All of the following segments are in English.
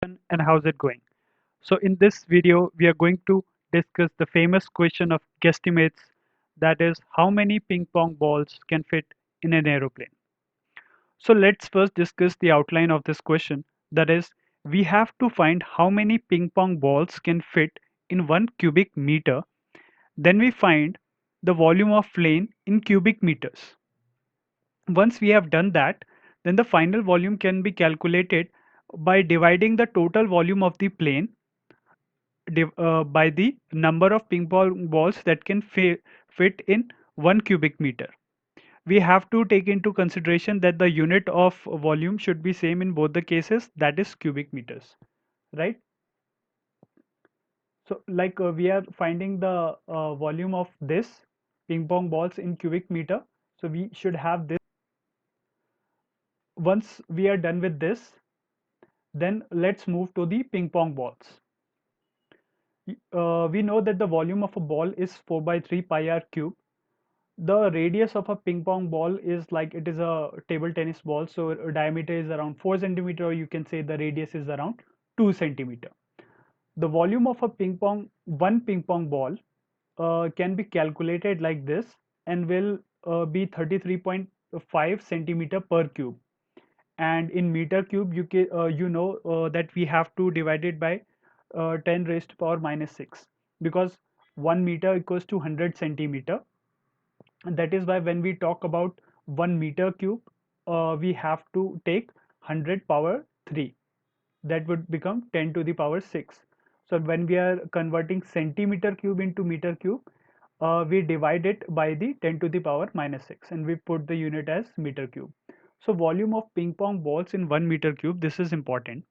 And how's it going? So in this video, we are going to discuss the famous question of guesstimates, that is, how many ping pong balls can fit in an aeroplane. So let's first discuss the outline of this question. That is, we have to find how many ping pong balls can fit in 1 cubic meter. Then we find the volume of plane in cubic meters. Once we have done that, then the final volume can be calculated by dividing the total volume of the plane by the number of ping pong balls that can fit in 1 cubic meter. We have to take into consideration that the unit of volume should be same in both the cases, that is cubic meters, right? So like we are finding the volume of this ping pong balls in cubic meter. So we should have this. Once we are done with this, then let's move to the ping pong balls. We know that the volume of a ball is 4 by 3 pi r cube. The radius of a ping pong ball is like it is a table tennis ball, so diameter is around 4 centimeter, or you can say the radius is around 2 centimeter. The volume of a one ping pong ball can be calculated like this and will be 33.5 centimeter per cube. And in meter cube, that we have to divide it by 10 raised to power minus 6, because 1 meter equals to 100 centimeter. And that is why when we talk about 1 meter cube, we have to take 100 power 3. That would become 10 to the power 6. So when we are converting centimeter cube into meter cube, we divide it by the 10 to the power minus 6 and we put the unit as meter cube. So volume of ping pong balls in 1 meter cube, this is important.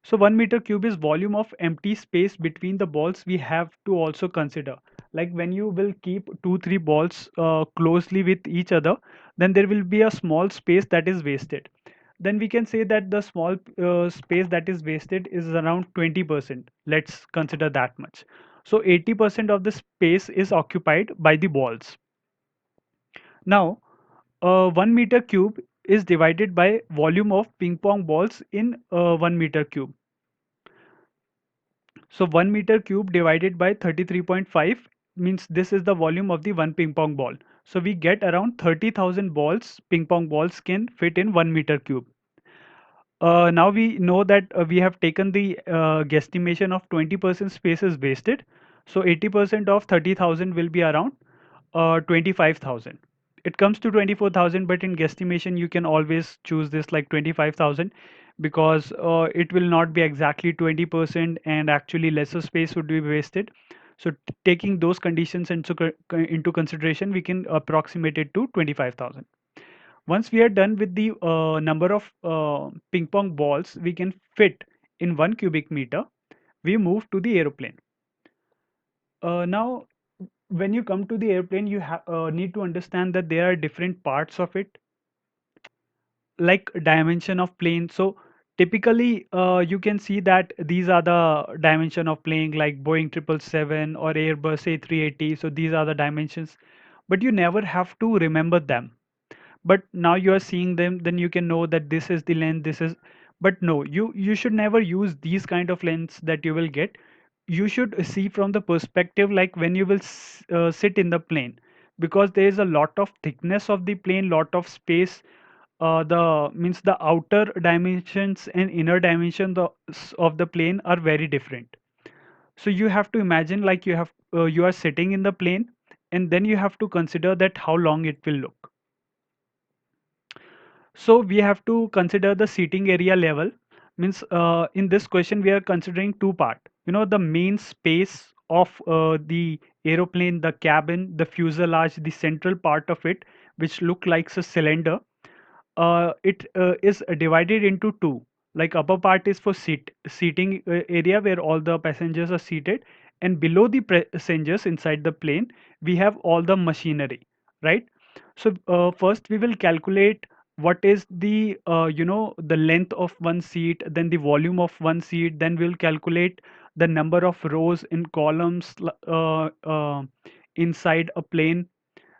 So 1 meter cube is volume of empty space between the balls. We have to also consider, like when you will keep 2 3 balls closely with each other, then there will be a small space that is wasted. Then we can say that the small space that is wasted is around 20%. Let's consider that much. So 80% of the space is occupied by the balls. Now 1 meter cube is divided by volume of ping pong balls in 1 meter cube. So 1 meter cube divided by 33.5 means this is the volume of the one ping pong ball. So we get around 30,000 balls, ping pong balls can fit in 1 meter cube. Now we know that we have taken the guesstimation of 20% space is wasted. So 80% of 30,000 will be around 25,000. It comes to 24,000, but in guesstimation you can always choose this like 25,000, because it will not be exactly 20% and actually lesser space would be wasted. So taking those conditions into consideration, we can approximate it to 25,000. Once we are done with the number of ping pong balls we can fit in 1 cubic meter, we move to the aeroplane. Now, when you come to the airplane, you need to understand that there are different parts of it, like dimension of plane. So typically, you can see that these are the dimension of plane, like Boeing 777 or Airbus A380. So these are the dimensions, but you never have to remember them. But now you are seeing them, then you can know that this is the length, this is. But no, you should never use these kind of lengths that you will get. You should see from the perspective like when you will sit in the plane, because there is a lot of thickness of the plane, lot of space. The means the outer dimensions and inner dimension of the plane are very different. So you have to imagine like you are sitting in the plane, and then you have to consider that how long it will look. So we have to consider the seating area level. Means in this question we are considering two part. The main space of the aeroplane, the cabin, the fuselage, the central part of it, which look like a cylinder. It is divided into two. Like upper part is for seating area where all the passengers are seated, and below the passengers inside the plane we have all the machinery, right? So first we will calculate what is the the length of one seat, then the volume of one seat, then we'll calculate the number of rows in columns inside a plane.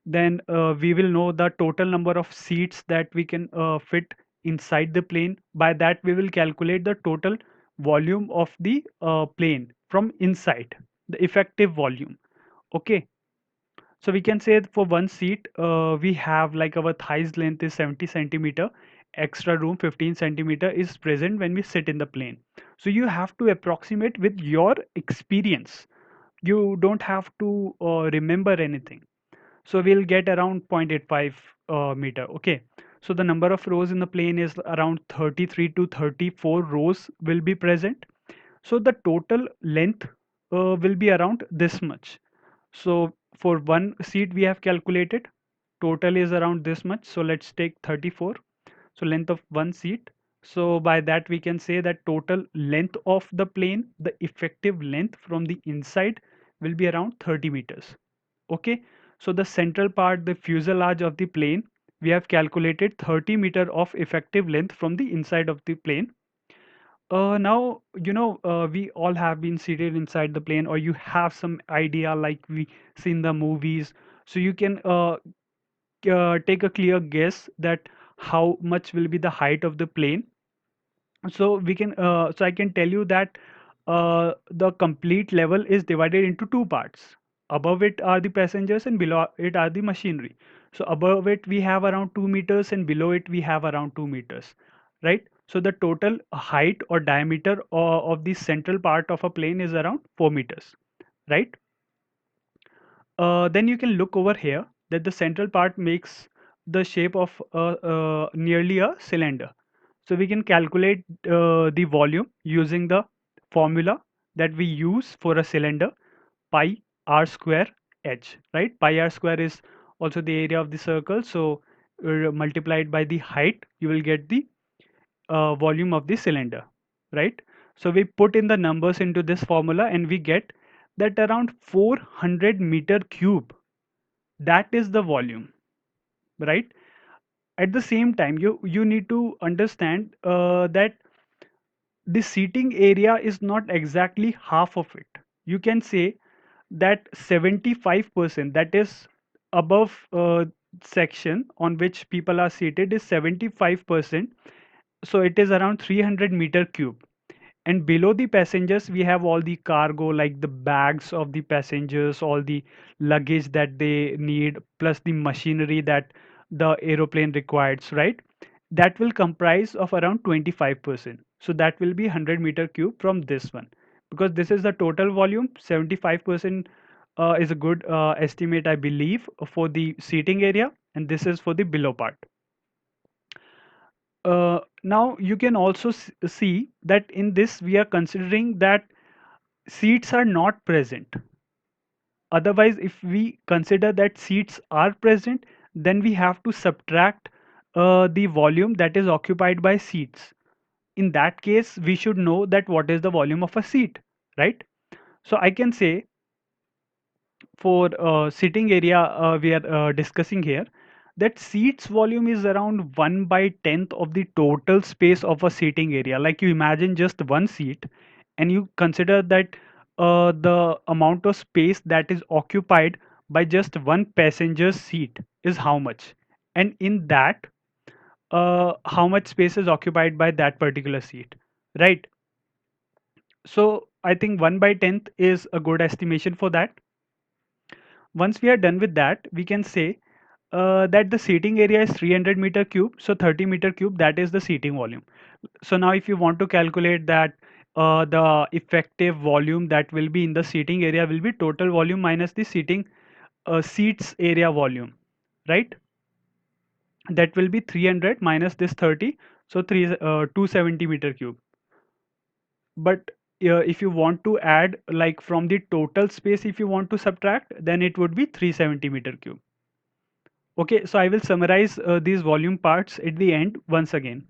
Then we will know the total number of seats that we can fit inside the plane. By that we will calculate the total volume of the plane from inside, the effective volume. Okay, so we can say for one seat, we have like our thighs length is 70 centimeter, extra room 15 centimeter is present when we sit in the plane. So you have to approximate with your experience. You don't have to remember anything. So we'll get around 0.85 meter. Okay. So the number of rows in the plane is around 33 to 34 rows will be present. So the total length will be around this much. So for one seat we have calculated total is around this much. So let's take 34. So length of one seat. So by that we can say that total length of the plane, the effective length from the inside will be around 30 meters. Okay. So the central part, the fuselage of the plane, we have calculated 30 meter of effective length from the inside of the plane. Now, we all have been seated inside the plane, or you have some idea like we see in the movies. So you can take a clear guess that how much will be the height of the plane. So I can tell you that the complete level is divided into two parts. Above it are the passengers and below it are the machinery. So above it we have around 2 meters and below it we have around 2 meters, right? So the total height or diameter of the central part of a plane is around 4 meters, right? Then you can look over here that the central part makes the shape of nearly a cylinder. So we can calculate the volume using the formula that we use for a cylinder, pi r square h, right? Pi r square is also the area of the circle. So multiplied by the height, you will get the volume of the cylinder, right? So we put in the numbers into this formula and we get that around 400 meter cube. That is the volume, right? At the same time, you need to understand that the seating area is not exactly half of it. You can say that 75%, that is above section on which people are seated, is 75%. So it is around 300 meter cube. And below the passengers we have all the cargo, like the bags of the passengers, all the luggage that they need, plus the machinery that the aeroplane requires, right? That will comprise of around 25%. So that will be 100 meter cube from this one, because this is the total volume. 75% is a good estimate, I believe, for the seating area, and this is for the below part. Now you can also see that in this we are considering that seats are not present. Otherwise, if we consider that seats are present, then we have to subtract the volume that is occupied by seats. In that case, we should know that what is the volume of a seat, right? So I can say for sitting area we are discussing here, that seats volume is around 1 by 10th of the total space of a seating area. Like you imagine just one seat and you consider that the amount of space that is occupied by just one passenger's seat is how much, and in that how much space is occupied by that particular seat, right? So I think 1 by 10th is a good estimation for that. Once we are done with that, we can say that the seating area is 300 meter cube. So 30 meter cube, that is the seating volume. So now if you want to calculate that, the effective volume that will be in the seating area will be total volume minus the seating seats area volume, right? That will be 300 minus this 30. So 270 meter cube. But if you want to add, like from the total space, if you want to subtract, then it would be 370 meter cube. Okay, so I will summarize these volume parts at the end once again.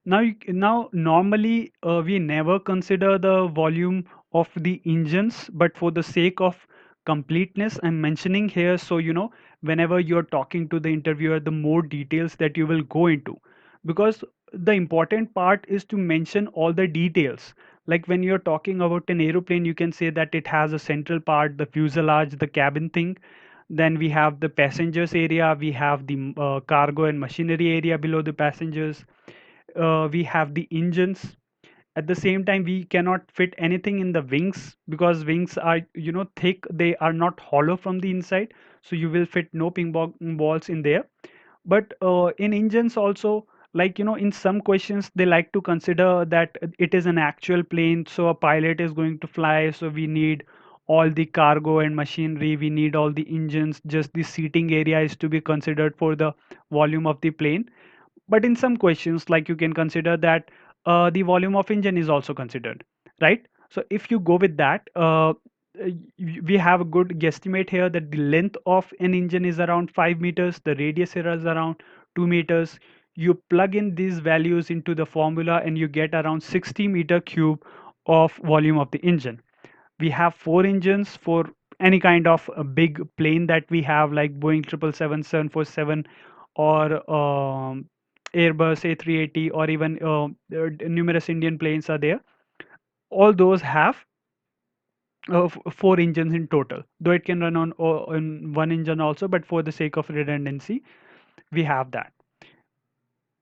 Now normally we never consider the volume of the engines, but for the sake of completeness, I'm mentioning here. So whenever you're talking to the interviewer, the more details that you will go into, because the important part is to mention all the details. Like when you're talking about an aeroplane, you can say that it has a central part, the fuselage, the cabin thing. Then we have the passengers area, we have the cargo and machinery area below the passengers, we have the engines. At the same time, we cannot fit anything in the wings because wings are, thick, they are not hollow from the inside, so you will fit no ping pong balls in there. But in engines also, like, in some questions they like to consider that it is an actual plane, so a pilot is going to fly, so we need all the cargo and machinery, we need all the engines, just the seating area is to be considered for the volume of the plane. But in some questions, like, you can consider that the volume of engine is also considered, right? So if you go with that, we have a good guesstimate here that the length of an engine is around 5 meters, the radius here is around 2 meters. You plug in these values into the formula and you get around 60 meter cube of volume of the engine. We have four engines for any kind of a big plane that we have, like Boeing 777, 747, or Airbus A380, or even numerous Indian planes are there. All those have four engines in total, though it can run on one engine also, but for the sake of redundancy, we have that.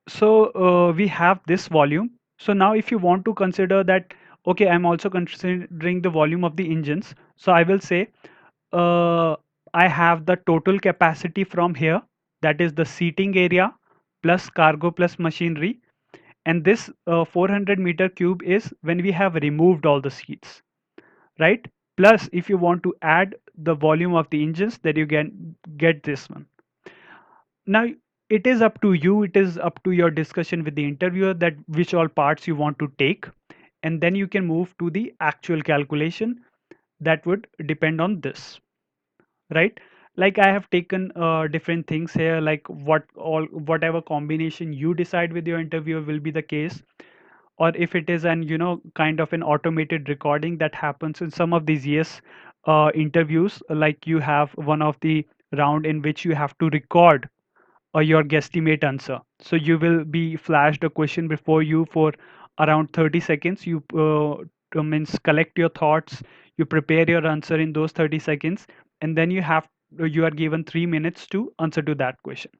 So we have this volume. So now if you want to consider that, okay, I'm also considering the volume of the engines, so I will say uh, I have the total capacity from here, that is the seating area plus cargo plus machinery, and this 400 meter cube is when we have removed all the seats, right? Plus, if you want to add the volume of the engines, then you can get this one. Now, it is up to you, it is up to your discussion with the interviewer that which all parts you want to take, and then you can move to the actual calculation that would depend on this, right? Like, I have taken different things here, like whatever combination you decide with your interviewer will be the case. Or if it is an, kind of an automated recording that happens in some of these, yes, interviews, like you have one of the round in which you have to record your guesstimate answer. So you will be flashed a question before you for around 30 seconds. You means collect your thoughts, you prepare your answer in those 30 seconds, and then you are given 3 minutes to answer to that question.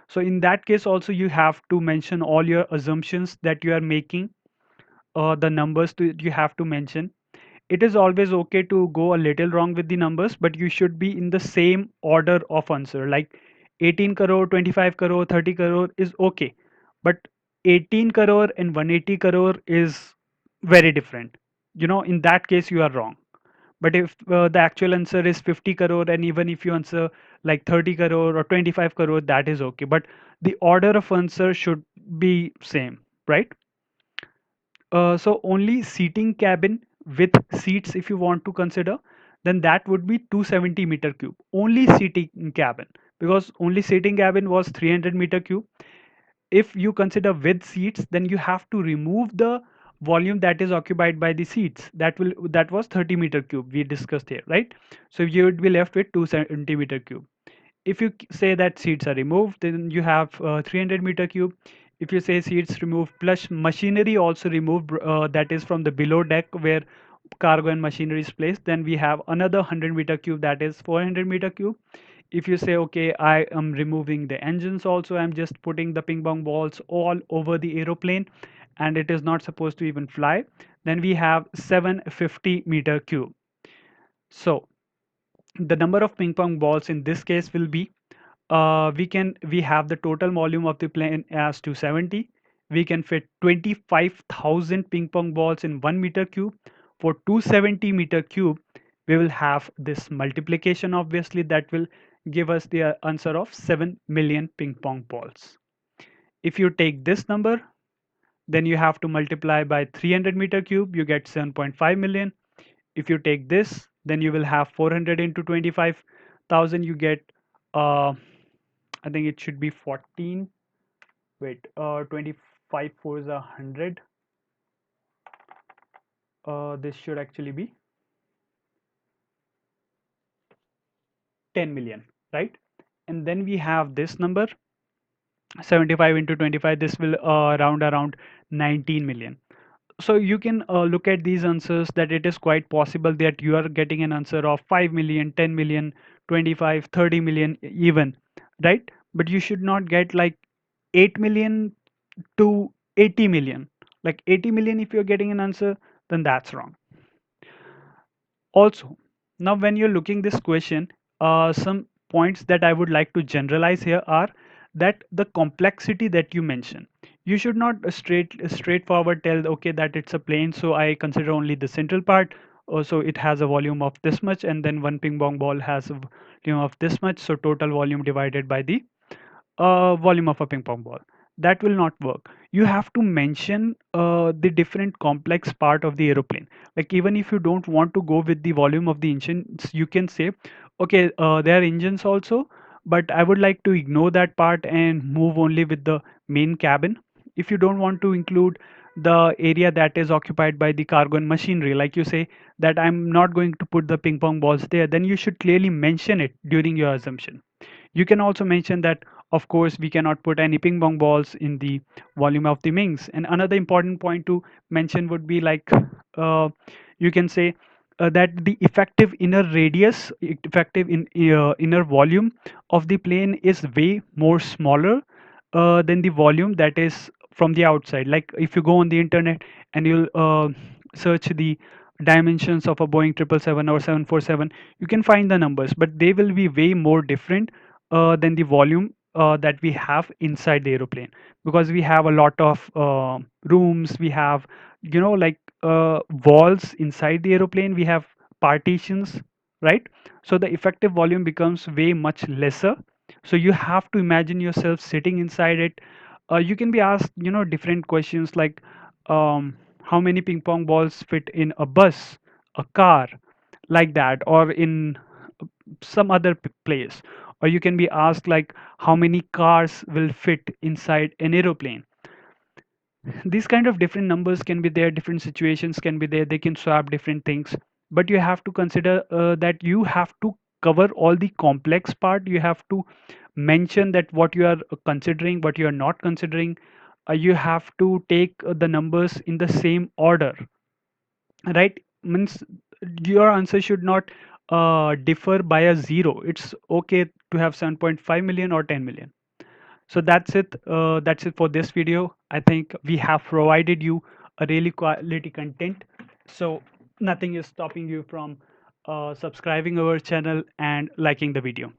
So in that case also, you have to mention all your assumptions that you are making, the numbers you have to mention. It is always okay to go a little wrong with the numbers, but you should be in the same order of answer. Like 18 crore, 25 crore, 30 crore is okay, but 18 crore and 180 crore is very different. In that case, you are wrong. But if the actual answer is 50 crore, and even if you answer like 30 crore or 25 crore, that is okay. But the order of answer should be same, right? So only seating cabin with seats, if you want to consider, then that would be 270 meter cube. Only seating cabin, because only seating cabin was 300 meter cube. If you consider with seats, then you have to remove the volume that is occupied by the seats. That was 30 meter cube we discussed here, right? So you would be left with 270 meter cube. If you say that seats are removed, then you have 300 meter cube. If you say seats removed plus machinery also removed, that is from the below deck where cargo and machinery is placed, then we have another 100 meter cube, that is 400 meter cube. If you say, okay, I am removing the engines also, I'm just putting the ping pong balls all over the aeroplane and it is not supposed to even fly, then we have 750 meter cube. So the number of ping pong balls in this case will be, we have the total volume of the plane as 270. We can fit 25,000 ping pong balls in 1 meter cube. For 270 meter cube, we will have this multiplication, obviously, that will give us the answer of 7 million ping pong balls. If you take this number, then you have to multiply by 300 meter cube, you get 7.5 million. If you take this, then you will have 400 into 25,000, you get, uh, I think it should be 14. Wait, 25 fours are 100. This should actually be 10 million, right? And then we have this number, 75 into 25, this will round around 19 million. So you can look at these answers that it is quite possible that you are getting an answer of 5 million, 10 million, 25, 30 million even, right? But you should not get like 8 million to 80 million. Like 80 million, if you're getting an answer, then that's wrong. Also, now when you're looking this question, some points that I would like to generalize here are that the complexity that you mention, you should not straightforward tell okay that it's a plane, so I consider only the central part. So it has a volume of this much, and then one ping pong ball has a volume of this much, so total volume divided by the volume of a ping pong ball. That will not work. You have to mention the different complex part of the aeroplane. Like even if you don't want to go with the volume of the engines, you can say, okay, there are engines also, but I would like to ignore that part and move only with the main cabin. If you don't want to include the area that is occupied by the cargo and machinery, like you say that I'm not going to put the ping pong balls there, then you should clearly mention it during your assumption. You can also mention that, of course, we cannot put any ping pong balls in the volume of the wings. And another important point to mention would be like you can say that the effective inner radius, effective inner volume of the plane is way more smaller than the volume that is from the outside. Like if you go on the internet and you'll search the dimensions of a Boeing 777 or 747, you can find the numbers, but they will be way more different than the volume that we have inside the aeroplane, because we have a lot of rooms, we have like walls inside the aeroplane, we have partitions, right? So the effective volume becomes way much lesser. So you have to imagine yourself sitting inside it. You can be asked different questions like how many ping pong balls fit in a bus, a car, like that, or in some other place. Or you can be asked like how many cars will fit inside an aeroplane. These kind of different numbers can be there, different situations can be there, they can swap different things. But you have to consider that you have to cover all the complex part. You have to mention that what you are considering, what you are not considering. You have to take the numbers in the same order, right? Means your answer should not differ by a zero. It's okay to have 7.5 million or 10 million. So that's it. That's it for this video. I think we have provided you a really quality content. So nothing is stopping you from subscribing our channel and liking the video.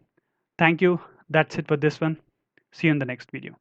Thank you. That's it for this one. See you in the next video.